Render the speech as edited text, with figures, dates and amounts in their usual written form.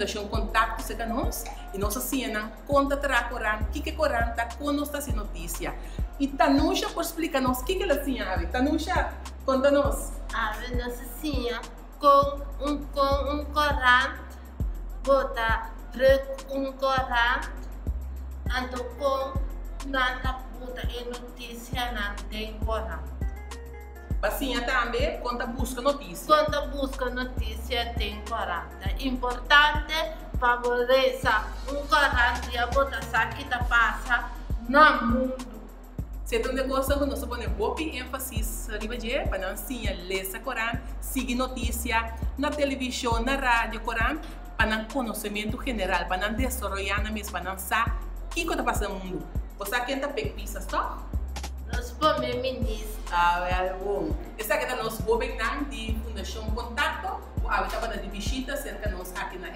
Fundação Contato se nós e nós assim não conta terá Coran que Coran tá com nós tá sem notícia e Tanusha por explicar nós que ela assim ave Tanusha conta nós ave nós assim com um Coran bota Coran ando com nada puta e notícia não tem Coran. Assim também conta busca notícia. Quando busca notícia tem 40. Importante favoreça Coran e a votação que está passa no mundo. Se tem um negócio que nós podemos pôr ênfase arriba de para assim ler essa Coran, seguir notícia na televisão, na rádio Coran, para conhecimento general, para desenvolver na mesma, para saber o que está passando no mundo. Você quer tá pegar pistas, tá? Nós pomos ministro. É bom. Essa aqui é a nossa governo de Fundação Contato, o hábito para de visita cerca de nós aqui na